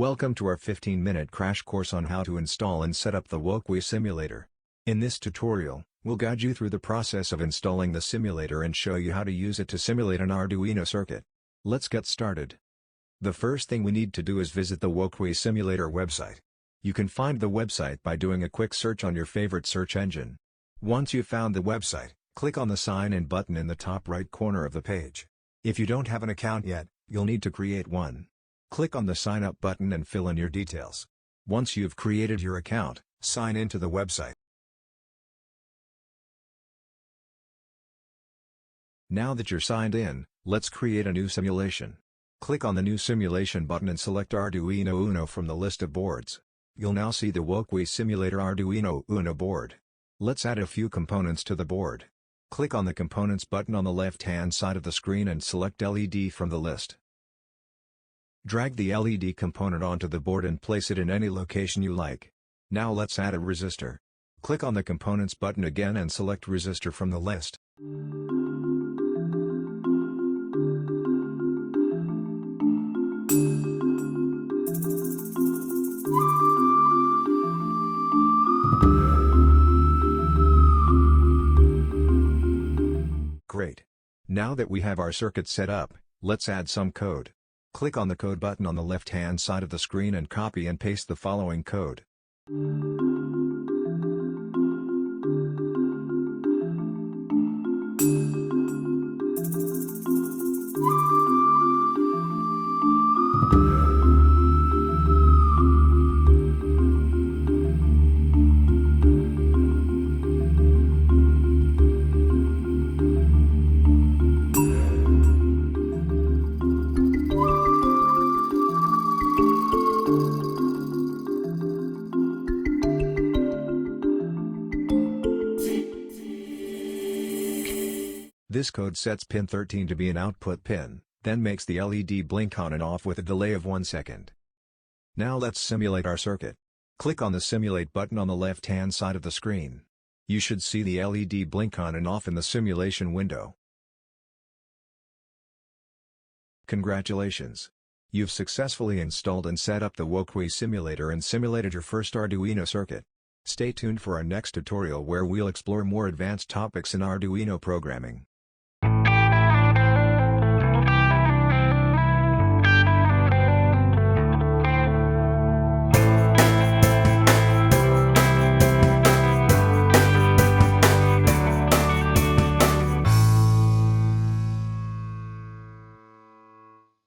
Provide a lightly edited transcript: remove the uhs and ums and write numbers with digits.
Welcome to our 15-minute crash course on how to install and set up the Wokwi Simulator. In this tutorial, we'll guide you through the process of installing the simulator and show you how to use it to simulate an Arduino circuit. Let's get started. The first thing we need to do is visit the Wokwi Simulator website. You can find the website by doing a quick search on your favorite search engine. Once you've found the website, click on the Sign In button in the top right corner of the page. If you don't have an account yet, you'll need to create one. Click on the Sign Up button and fill in your details. Once you've created your account, sign into the website. Now that you're signed in, let's create a new simulation. Click on the New Simulation button and select Arduino Uno from the list of boards. You'll now see the Wokwi Simulator Arduino Uno board. Let's add a few components to the board. Click on the Components button on the left-hand side of the screen and select LED from the list. Drag the LED component onto the board and place it in any location you like. Now let's add a resistor. Click on the Components button again and select Resistor from the list. Great. Now that we have our circuit set up, let's add some code. Click on the Code button on the left-hand side of the screen and copy and paste the following code. This code sets pin 13 to be an output pin, then makes the LED blink on and off with a delay of 1 second. Now let's simulate our circuit. Click on the Simulate button on the left-hand side of the screen. You should see the LED blink on and off in the simulation window. Congratulations! You've successfully installed and set up the Wokwi Simulator and simulated your first Arduino circuit. Stay tuned for our next tutorial where we'll explore more advanced topics in Arduino programming.